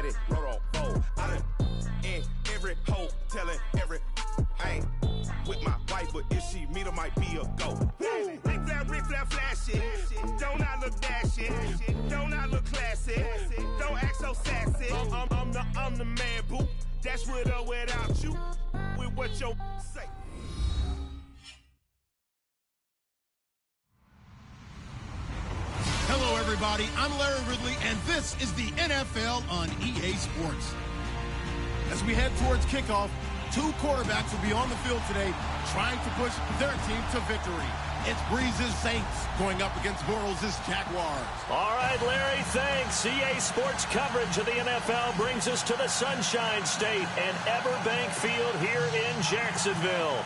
Ready, roll, fold. I done in every hole, telling every ain't with my wife, but if she meet her, might be a go. Rick flap, flashy. Don't I look dashy? Don't I look classy? Don't act so sassy. I'm the man, boo. That's with or without you. With what you say. Hello, everybody. I'm Larry Ridley, and this is the NFL on EA Sports. As we head towards kickoff, two quarterbacks will be on the field today trying to push their team to victory. It's Breeze's Saints going up against Bortles' Jaguars. All right, Larry, thanks. EA Sports coverage of the NFL brings us to the Sunshine State and Everbank Field here in Jacksonville.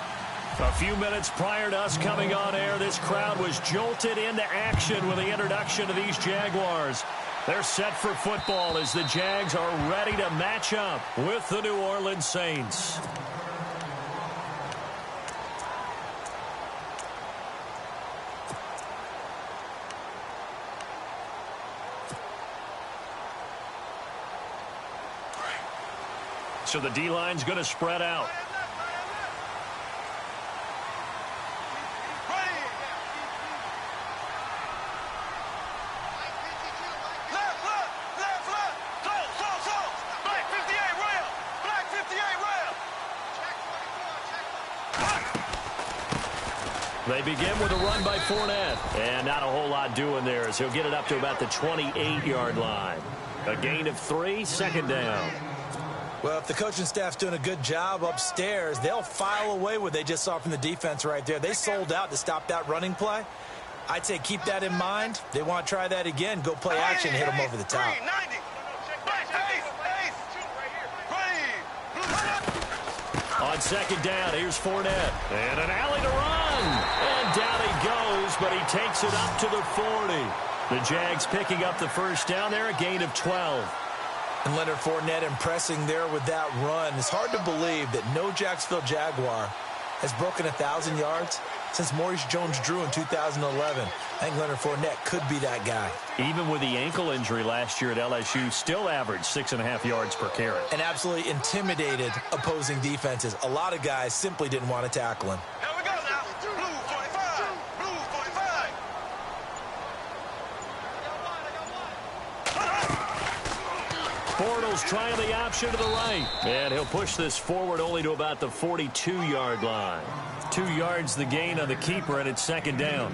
A few minutes prior to us coming on air, this crowd was jolted into action with the introduction of these Jaguars. They're set for football as the Jags are ready to match up with the New Orleans Saints. So the D-line's going to spread out. They begin with a run by Fournette. And not a whole lot doing there as he'll get it up to about the 28-yard line. A gain of 3, second down. Well, if the coaching staff's doing a good job upstairs, they'll file away what they just saw from the defense right there. They sold out to stop that running play. I'd say keep that in mind. They want to try that again. Go play action, hit them over the top. On second down, here's Fournette. And an alley to run. And down he goes, but he takes it up to the 40. The Jags picking up the first down there, a gain of 12. And Leonard Fournette impressing there with that run. It's hard to believe that no Jacksonville Jaguar has broken 1,000 yards since Maurice Jones-Drew in 2011. I think Leonard Fournette could be that guy. Even with the ankle injury last year at LSU, still averaged 6.5 yards per carry. And absolutely intimidated opposing defenses. A lot of guys simply didn't want to tackle him. Here we go now. Blue 45. Blue 45. Bortles trying the option to the right. And he'll push this forward only to about the 42-yard line. 2 yards the gain on the keeper, and it's second down.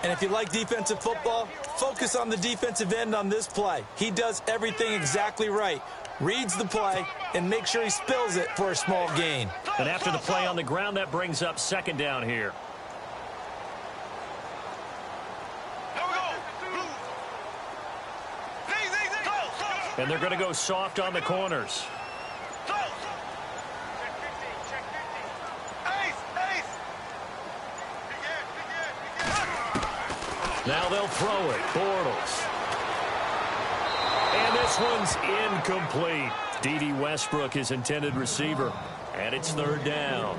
And if you like defensive football, focus on the defensive end on this play. He does everything exactly right. Reads the play and makes sure he spills it for a small gain. And after the play on the ground, that brings up second down here. And they're going to go soft on the corners. Now they'll throw it. Bortles. And this one's incomplete. D.D. Westbrook, his intended receiver. And it's third down.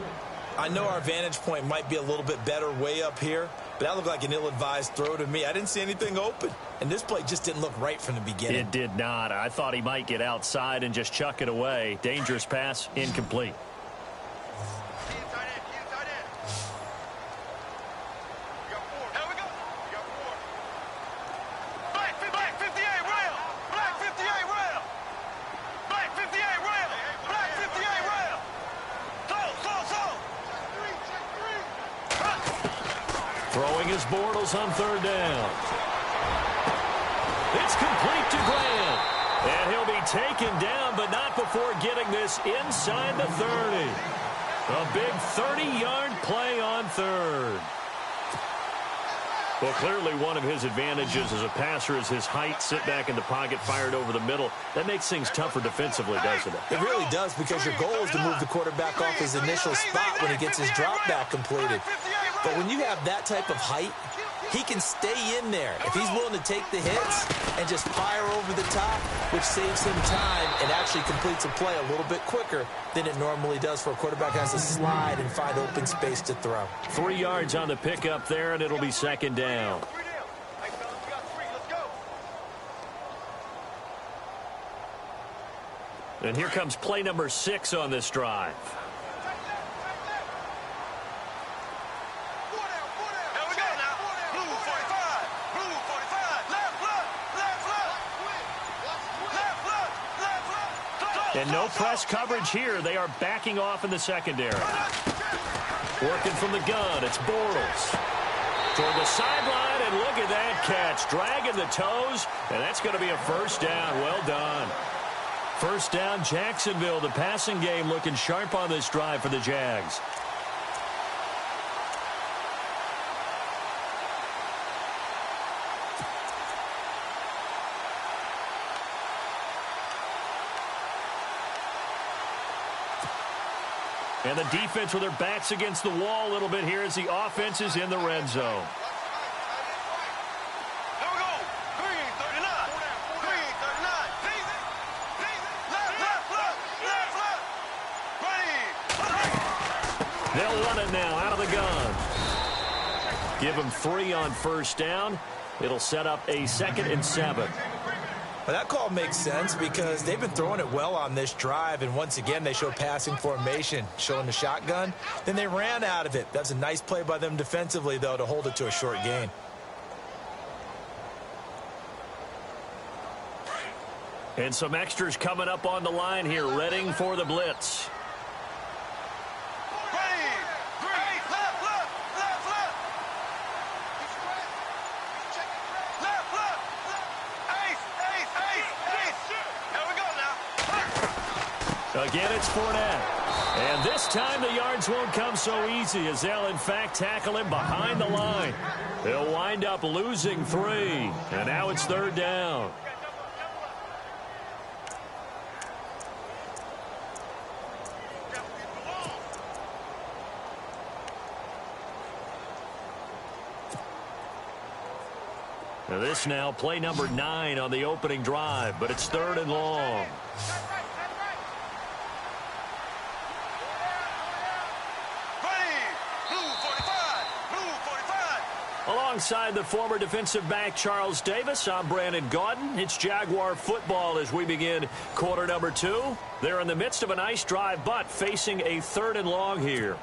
I know our vantage point might be a little bit better way up here, but that looked like an ill-advised throw to me. I didn't see anything open. And this play just didn't look right from the beginning. It did not. I thought he might get outside and just chuck it away. Dangerous pass, incomplete. Throwing his Bortles on third down. It's complete to Grant. And he'll be taken down, but not before getting this inside the 30. A big 30-yard play on third. Well, clearly one of his advantages as a passer is his height, sit back in the pocket, fired over the middle. That makes things tougher defensively, doesn't it? It really does, because your goal is to move the quarterback off his initial spot when he gets his drop back completed. But when you have that type of height, he can stay in there if he's willing to take the hits and just fire over the top, which saves him time and actually completes a play a little bit quicker than it normally does for a quarterback who has to slide and find open space to throw. 3 yards on the pickup there, and it'll be second down. And here comes play number 6 on this drive. And no press coverage here. They are backing off in the secondary. Working from the gun, it's Bortles. Toward the sideline, and look at that catch. Dragging the toes, and that's going to be a first down. Well done. First down, Jacksonville. The passing game looking sharp on this drive for the Jags. And the defense with their backs against the wall a little bit here as the offense is in the red zone. They'll run it now out of the gun. Give them 3 on first down. It'll set up a 2nd and 7. Well, that call makes sense because they've been throwing it well on this drive, and once again they show passing formation, showing the shotgun. Then they ran out of it. That's a nice play by them defensively, though, to hold it to a short gain. And some extras coming up on the line here, readying for the blitz. Again, it's Fournette. And this time the yards won't come so easy as they'll, in fact, tackle him behind the line. They'll wind up losing 3. And now it's 3rd down. Now this now play number 9 on the opening drive, but it's 3rd and long. Alongside the former defensive back Charles Davis, I'm Brandon Gaudin. It's Jaguar football as we begin quarter number 2. They're in the midst of a nice drive, but facing a 3rd and long here.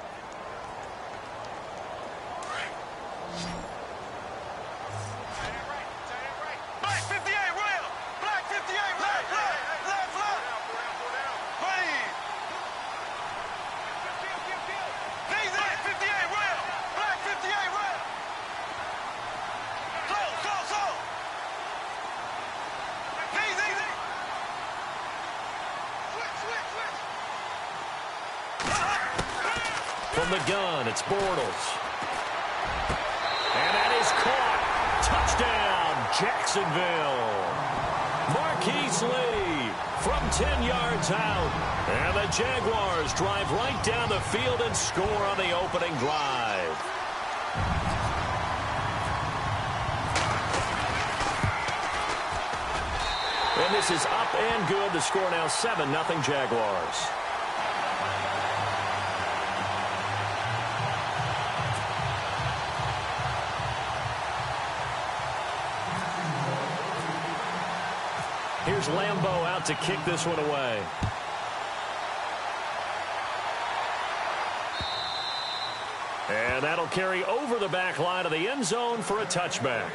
From the gun, it's Bortles. And that is caught. Touchdown, Jacksonville. Marquise Lee from 10 yards out. And the Jaguars drive right down the field and score on the opening drive. And this is up and good. The score now 7-0 Jaguars. Here's Lambeau out to kick this one away. And that'll carry over the back line of the end zone for a touchback.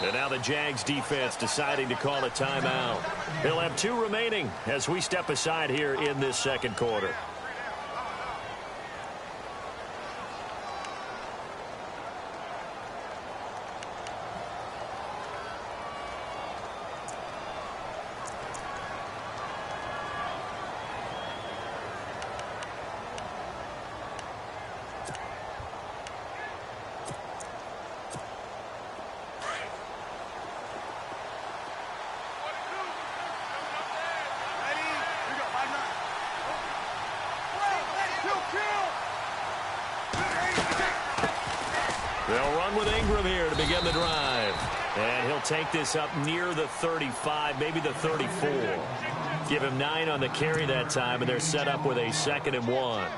And now the Jags defense deciding to call a timeout. They'll have 2 remaining as we step aside here in this second quarter. They'll run with Ingram here to begin the drive. And he'll take this up near the 35, maybe the 34. Give him 9 on the carry that time, and they're set up with a 2nd and 1.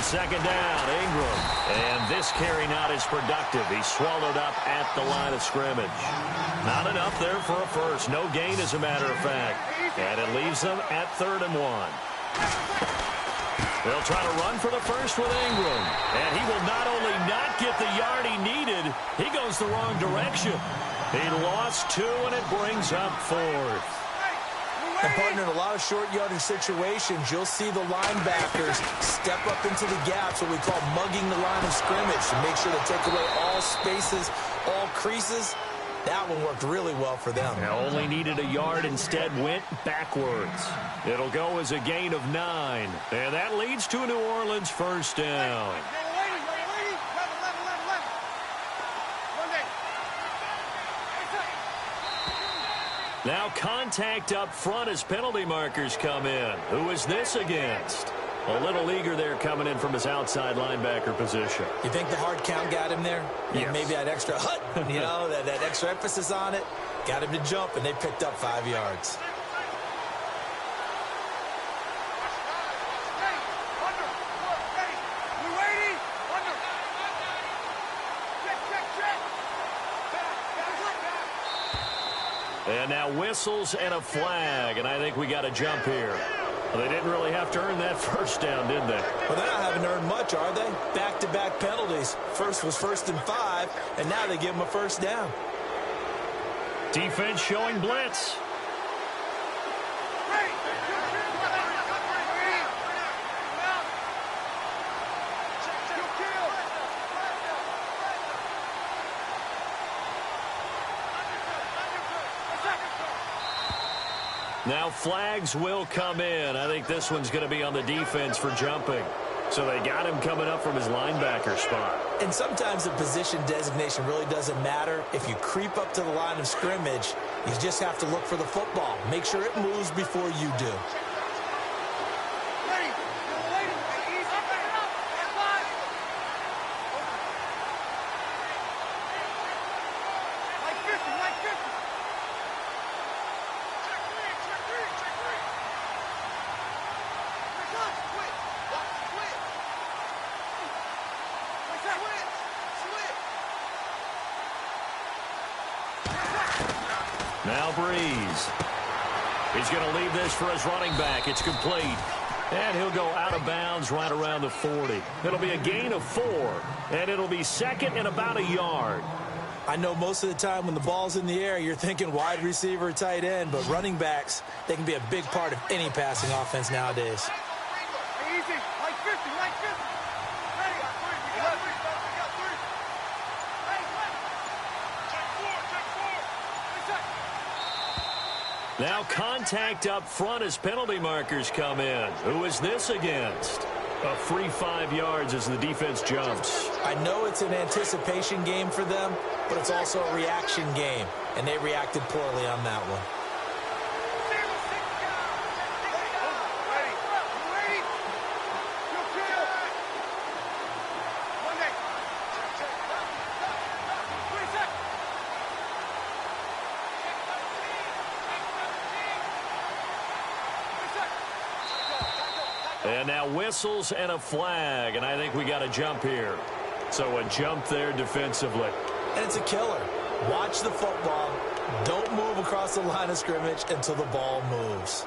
Second down, Ingram. And this carry not as productive. He's swallowed up at the line of scrimmage. Not enough there for a first. No gain, as a matter of fact. And it leaves them at 3rd and 1. They'll try to run for the first with Ingram. And he will not only not get the yard he needed, he goes the wrong direction. He lost 2, and it brings up 4th. And, partner, in a lot of short yardage situations, you'll see the linebackers step up into the gaps, what we call mugging the line of scrimmage, to make sure to take away all spaces, all creases. That one worked really well for them. Now only needed a yard, instead went backwards. It'll go as a gain of 9. And that leads to a New Orleans first down. Now contact up front as penalty markers come in. Who is this against? A little eager there coming in from his outside linebacker position. You think the hard count got him there? Yes. Maybe that extra that extra emphasis on it got him to jump, and they picked up 5 yards. And now whistles and a flag, and I think we got a jump here. Well, they didn't really have to earn that first down, did they? Well, they're not having to earn much, are they? Back-to-back penalties. First was 1st and 5, and now they give them a first down. Defense showing blitz. Now flags will come in. I think this one's going to be on the defense for jumping. So they got him coming up from his linebacker spot. And sometimes the position designation really doesn't matter. If you creep up to the line of scrimmage, you just have to look for the football. Make sure it moves before you do. Now Breeze. He's going to leave this for his running back. It's complete. And he'll go out of bounds right around the 40. It'll be a gain of 4. And it'll be 2nd and about a yard. I know most of the time when the ball's in the air, you're thinking wide receiver, tight end. But running backs, they can be a big part of any passing offense nowadays. Now contact up front as penalty markers come in. Who is this against? A free 5 yards as the defense jumps. I know it's an anticipation game for them, but it's also a reaction game, and they reacted poorly on that one. And now whistles and a flag, and I think we got a jump here. So a jump there defensively. And it's a killer. Watch the football. Don't move across the line of scrimmage until the ball moves.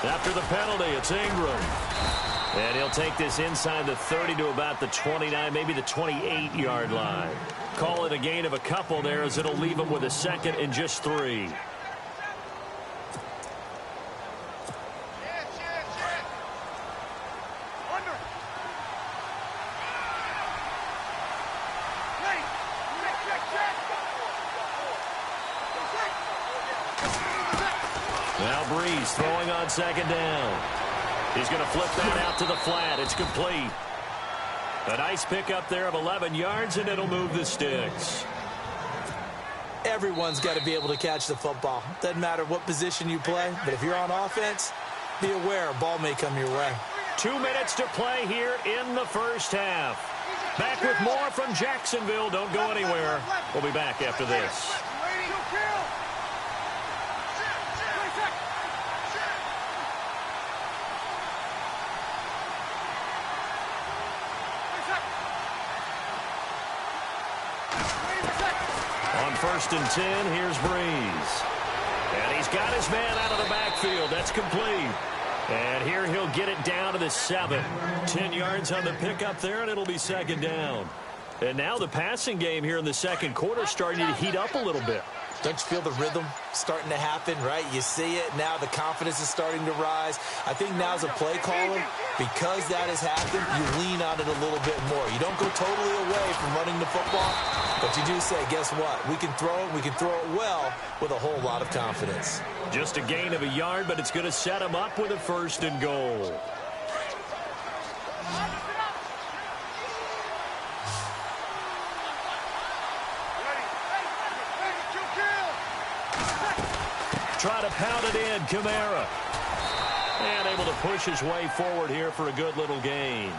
After the penalty, it's Ingram. And he'll take this inside the 30 to about the 29, maybe the 28-yard line. Call it a gain of a couple there as it'll leave him with a second and just 3. Now Breeze throwing on second down. He's going to flip that out to the flat. It's complete. A nice pickup there of 11 yards, and it'll move the sticks. Everyone's got to be able to catch the football. Doesn't matter what position you play, but if you're on offense, be aware a ball may come your way. 2 minutes to play here in the first half. Back with more from Jacksonville. Don't go anywhere. We'll be back after this. On 1st and 10, here's Breeze. And he's got his man out of the backfield. That's complete. And here he'll get it down to the 7. 10 yards on the pickup there, and it'll be second down. And now the passing game here in the second quarter starting to heat up a little bit. Don't you feel the rhythm starting to happen, right? You see it. Now the confidence is starting to rise. I think now as a play caller, because that has happened, you lean on it a little bit more. You don't go totally away from running the football, but you do say, guess what? We can throw it. We can throw it well with a whole lot of confidence. Just a gain of a yard, but it's going to set him up with a 1st and goal. Try to pound it in, Kamara. And able to push his way forward here for a good little gain.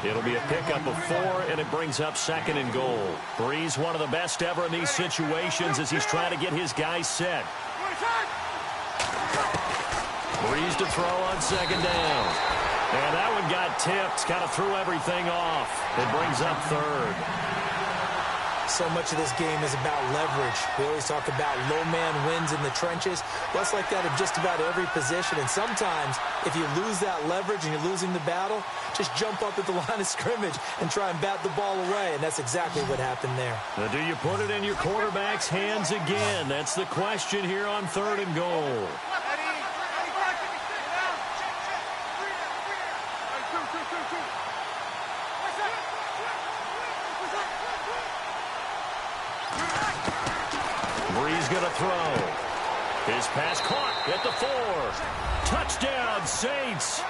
It'll be a pickup of 4, and it brings up 2nd and goal. Breeze, one of the best ever in these situations as he's trying to get his guys set. Breeze to throw on 2nd down. And that one got tipped, kind of threw everything off. It brings up 3rd. So much of this game is about leverage. We always talk about low man wins in the trenches. Well, it's like that in just about every position. And sometimes, if you lose that leverage and you're losing the battle, just jump up at the line of scrimmage and try and bat the ball away. And that's exactly what happened there. Now, do you put it in your quarterback's hands again? That's the question here on 3rd and goal. Breeze going to throw. His pass caught at the 4. Touchdown, Saints.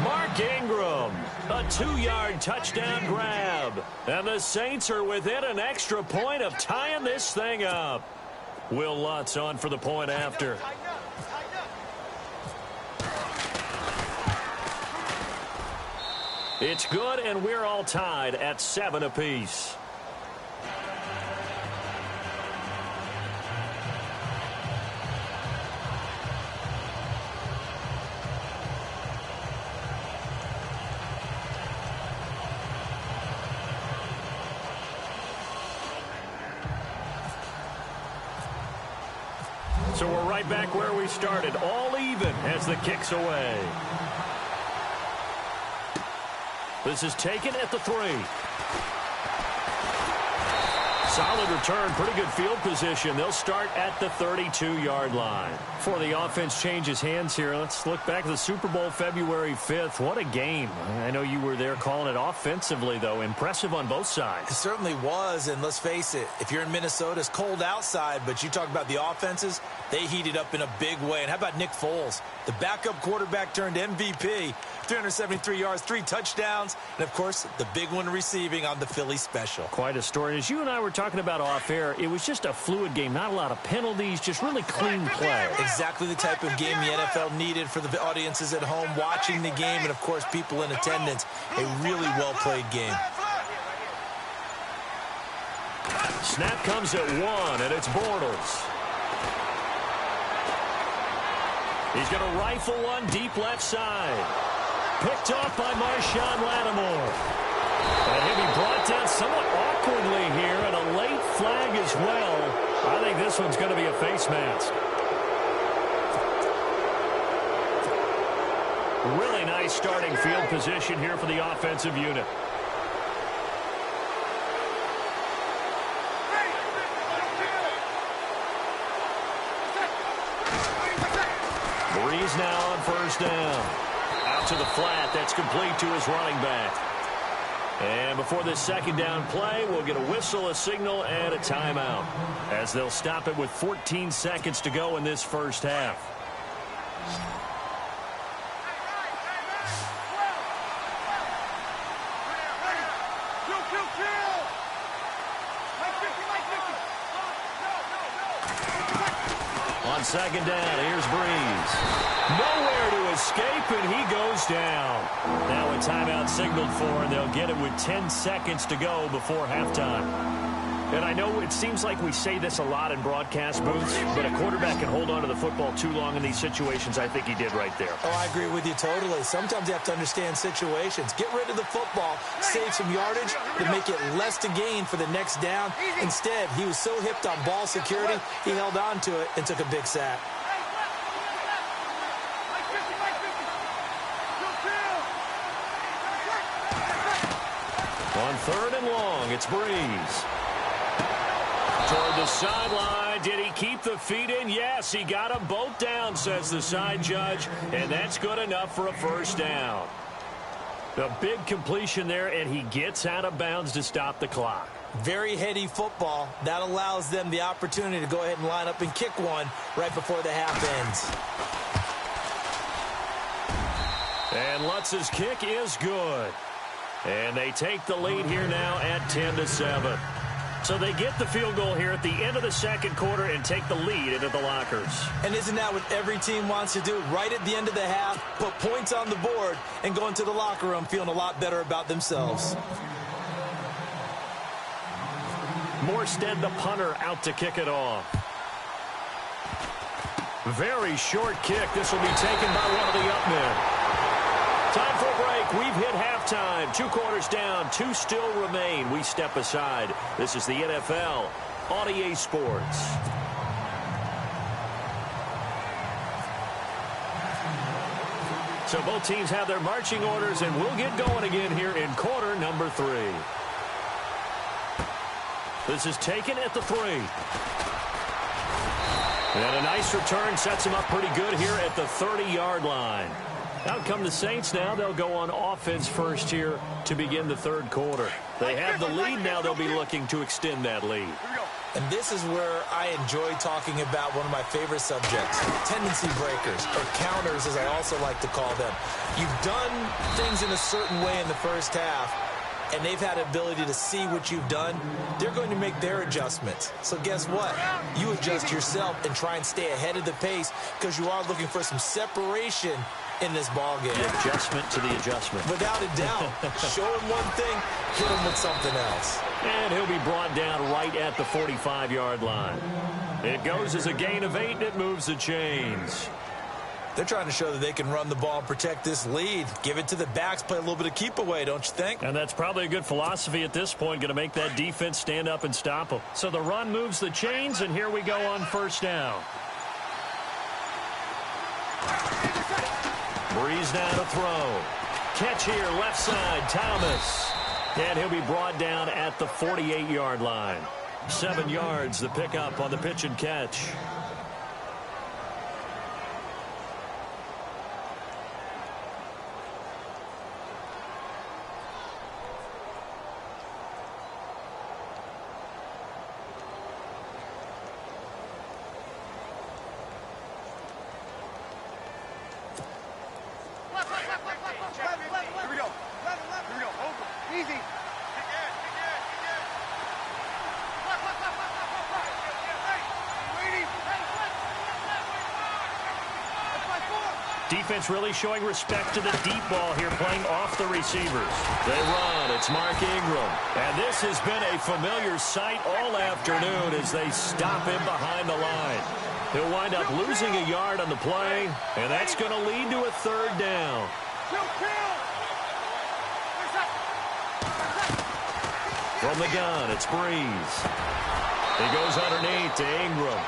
Mark Ingram, a 2-yard touchdown grab. And the Saints are within an extra point of tying this thing up. Will Lutz on for the point after. It's good, and we're all tied at 7 apiece. So we're right back where we started, all even as the kick's away. This is taken at the 3. Solid return, pretty good field position. They'll start at the 32-yard line. Before the offense changes hands here, let's look back at the Super Bowl February 5th. What a game. I know you were there calling it offensively, though. Impressive on both sides. It certainly was, and let's face it, if you're in Minnesota, it's cold outside, but you talk about the offenses, they heated up in a big way. And how about Nick Foles? The backup quarterback turned MVP, 373 yards, 3 touchdowns, and, of course, the big one receiving on the Philly special. Quite a story. As you and I were talking about off air, it was just a fluid game, not a lot of penalties, just really clean play. Exactly the type of game the NFL needed for the audiences at home watching the game and, of course, people in attendance. A really well-played game. Snap comes at 1, and it's Bortles. He's going to rifle one deep left side. Picked off by Marshawn Lattimore. And he'll be brought down somewhat awkwardly here, and a late flag as well. I think this one's going to be a face mask. Really nice starting field position here for the offensive unit. Breeze now on first down. Out to the flat. That's complete to his running back. And before this second down play, we'll get a whistle, a signal, and a timeout, as they'll stop it with 14 seconds to go in this first half. On second down, here's Breeze. Nowhere to escape, and he goes down. Now a timeout signaled for, and they'll get it with 10 seconds to go before halftime. And I know it seems like we say this a lot in broadcast booths, but a quarterback can hold on to the football too long in these situations. I think he did right there. Oh, I agree with you totally. Sometimes you have to understand situations. Get rid of the football, save some yardage, to make it less to gain for the next down. Instead, he was so hipped on ball security, he held on to it and took a big sack. On third and long, it's Breeze. Toward the sideline. Did he keep the feet in? Yes, he got them both down, says the side judge, and that's good enough for a first down. A big completion there, and he gets out of bounds to stop the clock. Very heady football. That allows them the opportunity to go ahead and line up and kick one right before the half ends. And Lutz's kick is good. And they take the lead here now at 10-7. So they get the field goal here at the end of the second quarter and take the lead into the lockers. And isn't that what every team wants to do? Right at the end of the half, put points on the board and go into the locker room feeling a lot better about themselves. Morstead, the punter, out to kick it off. Very short kick. This will be taken by one of the up men. Time for a break. We've hit halftime. 2 quarters down. 2 still remain. We step aside. This is the NFL on EA Sports. So both teams have their marching orders, and we'll get going again here in quarter number 3. This is taken at the 3. And a nice return sets him up pretty good here at the 30-yard line. Out come the Saints now. They'll go on offense first here to begin the third quarter. They have the lead now. They'll be looking to extend that lead. And this is where I enjoy talking about one of my favorite subjects, tendency breakers, or counters as I also like to call them. You've done things in a certain way in the first half, and they've had the ability to see what you've done. They're going to make their adjustments. So guess what? You adjust yourself and try and stay ahead of the pace because you are looking for some separation in this ball game. The adjustment to the adjustment. Without a doubt. Show him one thing, hit him with something else. And he'll be brought down right at the 45-yard line. It goes as a gain of 8, and it moves the chains. They're trying to show that they can run the ball and protect this lead. Give it to the backs, play a little bit of keep away, don't you think? And that's probably a good philosophy at this point, going to make that defense stand up and stop them. So the run moves the chains, and here we go on first down. Breeze now to throw. Catch here, left side, Thomas. And he'll be brought down at the 48-yard line. 7 yards, the pickup on the pitch and catch. Defense really showing respect to the deep ball here, playing off the receivers. They run. It's Mark Ingram. And this has been a familiar sight all afternoon as they stop him behind the line. He'll wind up losing a yard on the play, and that's going to lead to a third down. From the gun, it's Breeze. He goes underneath to Ingram.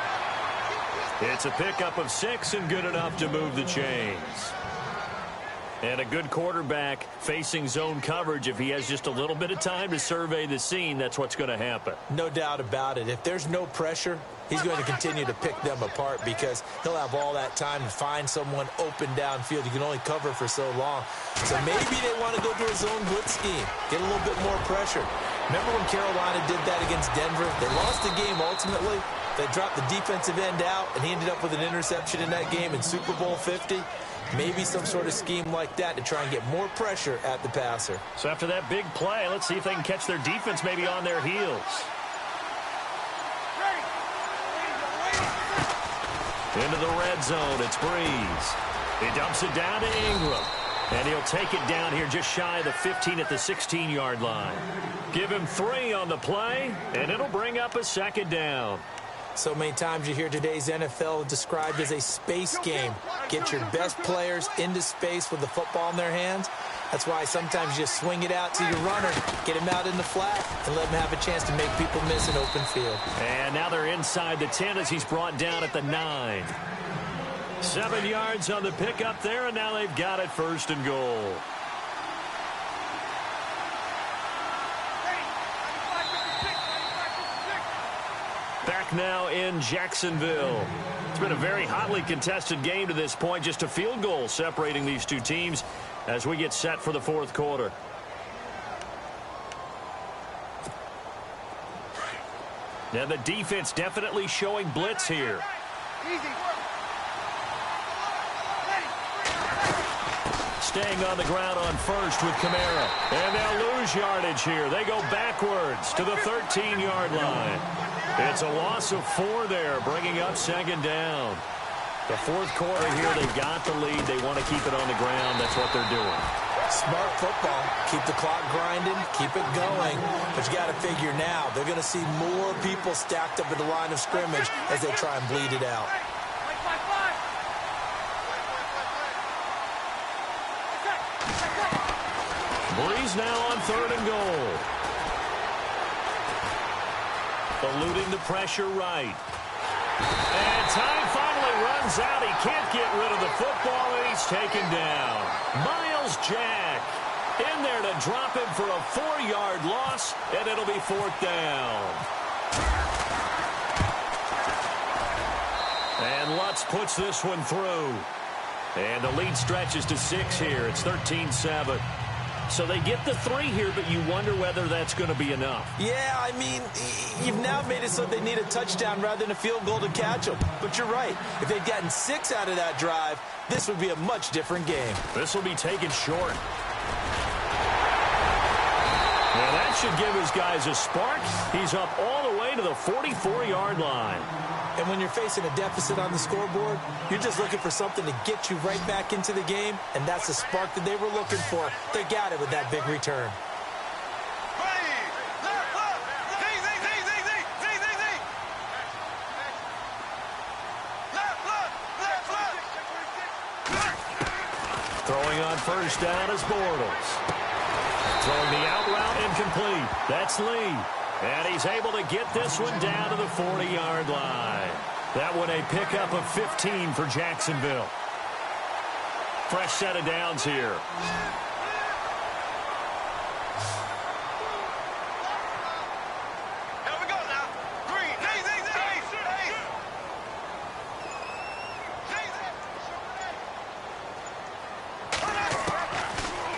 It's a pickup of 6 and good enough to move the chains. And a good quarterback facing zone coverage, if he has just a little bit of time to survey the scene, that's what's going to happen. No doubt about it. If there's no pressure, he's going to continue to pick them apart because he'll have all that time to find someone open downfield. You can only cover for so long. So maybe they want to go to a zone blitz scheme, get a little bit more pressure. Remember when Carolina did that against Denver? They lost the game ultimately. They dropped the defensive end out, and he ended up with an interception in that game in Super Bowl 50. Maybe some sort of scheme like that to try and get more pressure at the passer. So after that big play, let's see if they can catch their defense maybe on their heels. Into the red zone, it's Breeze. He dumps it down to Ingram. And he'll take it down here just shy of the 15 at the 16-yard line. Give him 3 on the play, and it'll bring up a second down. So many times you hear today's NFL described as a space game. Get your best players into space with the football in their hands. That's why sometimes you just swing it out to your runner, get him out in the flat, and let him have a chance to make people miss an open field. And now they're inside the 10 as he's brought down at the 9. 7 yards on the pickup there, and now they've got it 1st and goal. Back now in Jacksonville. It's been a very hotly contested game to this point. Just a field goal separating these two teams as we get set for the 4th quarter. Now the defense definitely showing blitz here. Staying on the ground on 1st with Kamara. And they'll lose yardage here. They go backwards to the 13-yard line. It's a loss of 4 there, bringing up 2nd down. The 4th quarter here, they've got the lead. They want to keep it on the ground. That's what they're doing. Smart football. Keep the clock grinding. Keep it going. But you got to figure now, they're going to see more people stacked up at the line of scrimmage as they try and bleed it out. Breeze now on 3rd and goal. Eluding the pressure right. And time finally runs out. He can't get rid of the football, and he's taken down. Myles Jack in there to drop him for a 4-yard loss, and it'll be 4th down. And Lutz puts this one through. And the lead stretches to 6 here. It's 13-7. So they get the 3 here, but you wonder whether that's going to be enough. Yeah, I mean, you've now made it so they need a touchdown rather than a field goal to catch them. But you're right. If they'd gotten 6 out of that drive, this would be a much different game. This will be taken short. Well, that should give his guys a spark. He's up all the way to the 44-yard line. And when you're facing a deficit on the scoreboard, you're just looking for something to get you right back into the game, and that's the spark that they were looking for. They got it with that big return. Throwing on 1st down is Bortles. Throwing the out route incomplete. That's Lee. And he's able to get this one down to the 40-yard line. That one a pickup of 15 for Jacksonville. Fresh set of downs here. Here we go now. Green.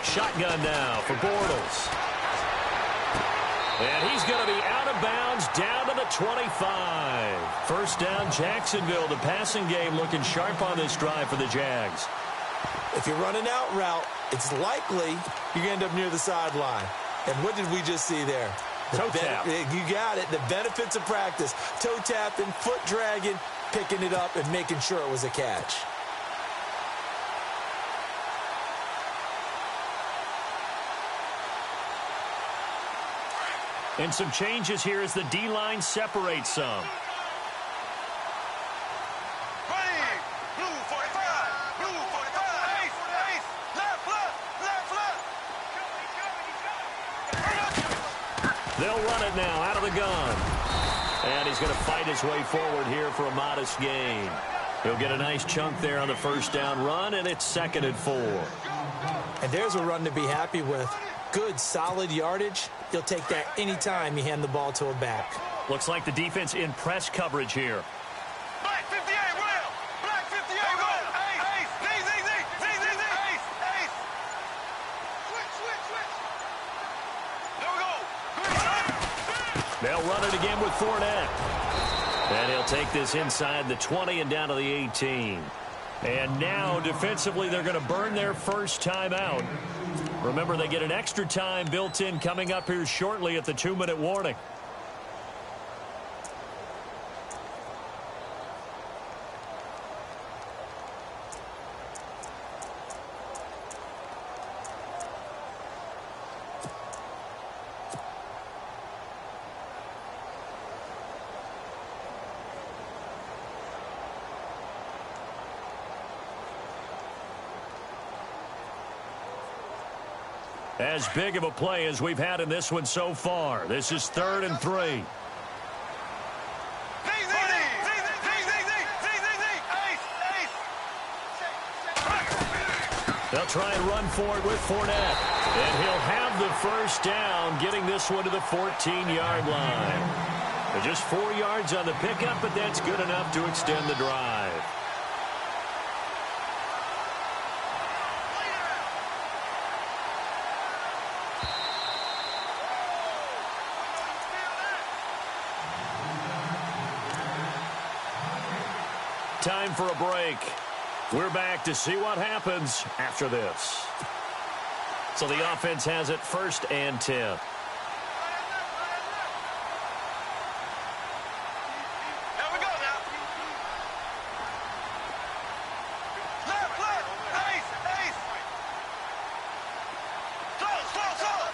Shotgun now for Bortles. And he's going to be out of bounds down to the 25. 1st down, Jacksonville. The passing game looking sharp on this drive for the Jags. If you run an out route, it's likely you're going to end up near the sideline. And what did we just see there? Toe tap. You got it. The benefits of practice. Toe tapping, foot dragging, picking it up, and making sure it was a catch. And some changes here as the D-line separates some. They'll run it now out of the gun. And he's going to fight his way forward here for a modest gain. He'll get a nice chunk there on the 1st down run, and it's 2nd and 4. And there's a run to be happy with. Good, solid yardage. You'll take that anytime you hand the ball to a back. Looks like the defense in press coverage here. Black 58, Will. Black 58, Will. Ace. Ace. Ace. Switch. There we go. They'll run it again with Fournette. And he'll take this inside the 20 and down to the 18. And now, defensively, they're going to burn their first time out. Remember, they get an extra time built in coming up here shortly at the 2-minute warning. As big of a play as we've had in this one so far. This is 3rd and 3. They'll try and run for it with Fournette. And he'll have the first down, getting this one to the 14-yard line. They're just 4 yards on the pickup, but that's good enough to extend the drive. Time for a break. We're back to see what happens after this. So the offense has it 1st and 10. There we go now. Left. Ace. Slow.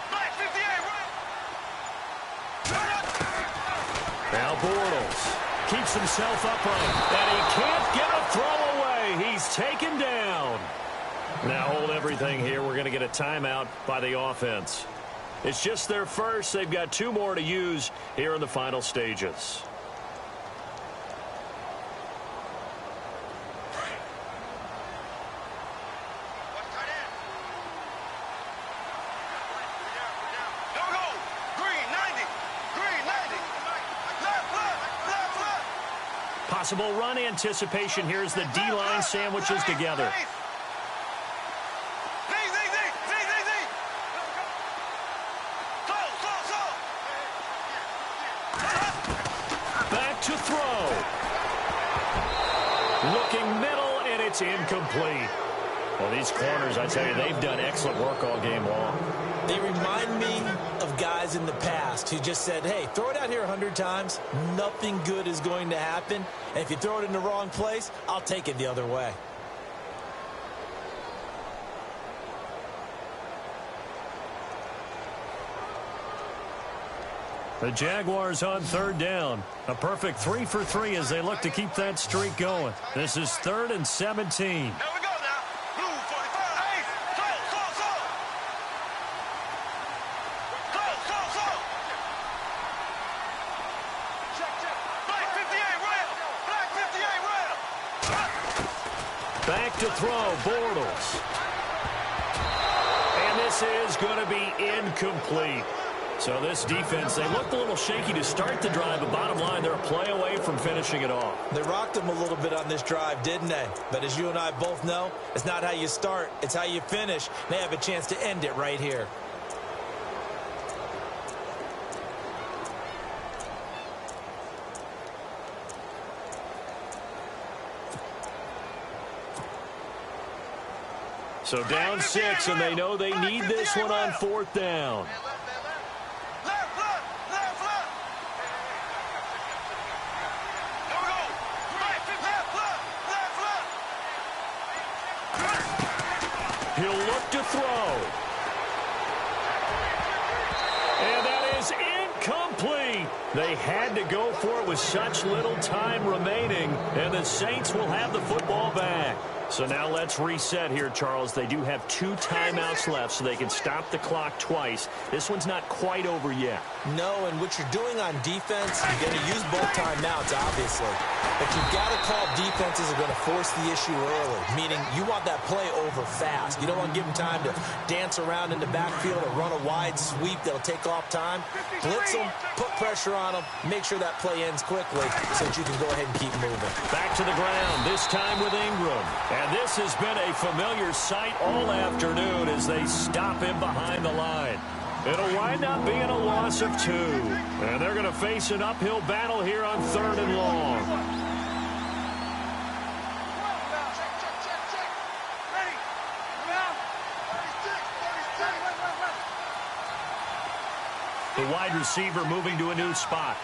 Black 58, right. Now Bortles keeps himself upright, and he can't get a throw away. He's taken down. Now hold everything here. We're going to get a timeout by the offense. It's just their first. They've got 2 more to use here in the final stages. Possible run anticipation. Here's the D-line sandwiches together. Back to throw. Looking middle, and it's incomplete. Well, these corners, I tell you, they've done excellent work all game long. They remind me of guys in the past who just said, hey, throw it out here 100 times. Nothing good is going to happen. And if you throw it in the wrong place, I'll take it the other way. The Jaguars on 3rd down. A perfect 3 for 3 as they look to keep that streak going. This is 3rd and 17. Back to throw, Bortles. And this is going to be incomplete. So this defense, they looked a little shaky to start the drive, but bottom line, they're a play away from finishing it off. They rocked them a little bit on this drive, didn't they? But as you and I both know, it's not how you start, it's how you finish. They have a chance to end it right here. So down 6, and they know they need this one on 4th down. He'll look to throw. And that is incomplete. They had to go for it with such little time remaining, and the Saints will have the football back. So now let's reset here, Charles. They do have 2 timeouts left, so they can stop the clock twice. This one's not quite over yet. No, and what you're doing on defense, you're going to use both timeouts, obviously. But you've got to call defenses are going to force the issue early, meaning you want that play over fast. You don't want to give them time to dance around in the backfield or run a wide sweep that'll take off time. Blitz them, put pressure on them, make sure that play ends quickly so that you can go ahead and keep moving. Back to the ground, this time with Ingram. And this has been a familiar sight all afternoon as they stop him behind the line. It'll wind up being a loss of 2. And they're going to face an uphill battle here on 3rd and long. The wide receiver moving to a new spot.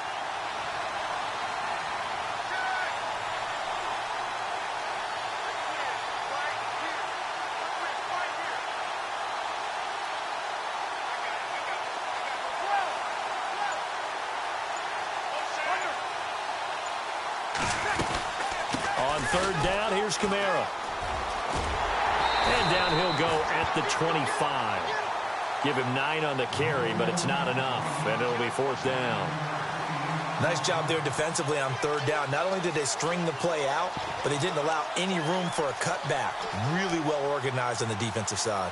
On 3rd down, here's Kamara. And down he'll go at the 25. Give him 9 on the carry, but it's not enough, and it'll be 4th down. Nice job there defensively on 3rd down. Not only did they string the play out, but they didn't allow any room for a cutback. Really well organized on the defensive side.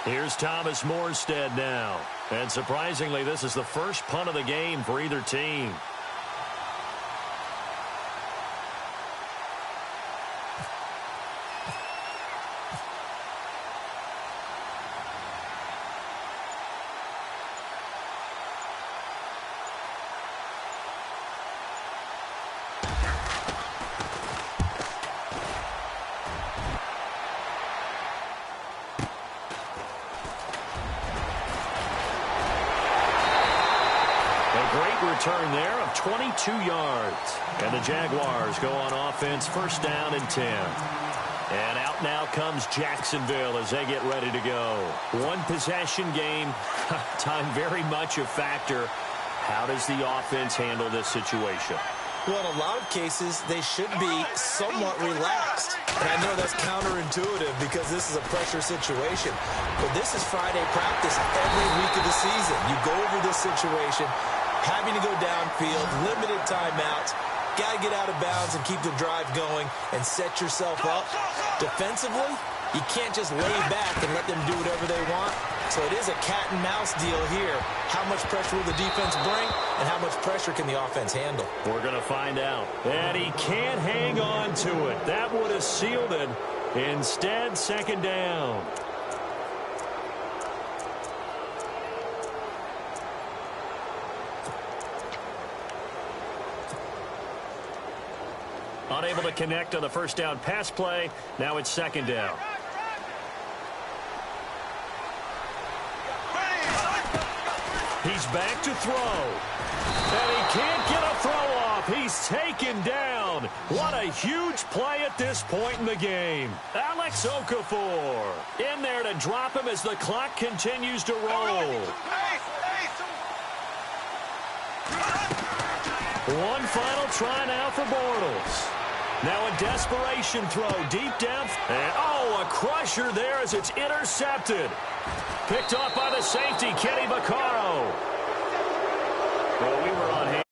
Here's Thomas Morstead now. And surprisingly, this is the first punt of the game for either team. Return there of 22 yards. And the Jaguars go on offense, 1st down and 10. And out now comes Jacksonville as they get ready to go. 1 possession game. Time very much a factor. How does the offense handle this situation? Well, in a lot of cases, they should be somewhat relaxed. And I know that's counterintuitive because this is a pressure situation. But this is Friday practice every week of the season. You go over this situation, having to go downfield, limited timeouts, got to get out of bounds and keep the drive going and set yourself up. Defensively, you can't just lay back and let them do whatever they want. So it is a cat-and-mouse deal here. How much pressure will the defense bring, and how much pressure can the offense handle? We're going to find out. And he can't hang on to it. That would have sealed it. Instead, 2nd down. Unable to connect on the 1st down pass play. Now it's 2nd down. He's back to throw. And he can't get a throw off. He's taken down. What a huge play at this point in the game. Alex Okafor in there to drop him as the clock continues to roll. One final try now for Bortles. Now a desperation throw deep down. And, a crusher there as it's intercepted. Picked off by the safety, Kenny Vaccaro. Well, we were on hand.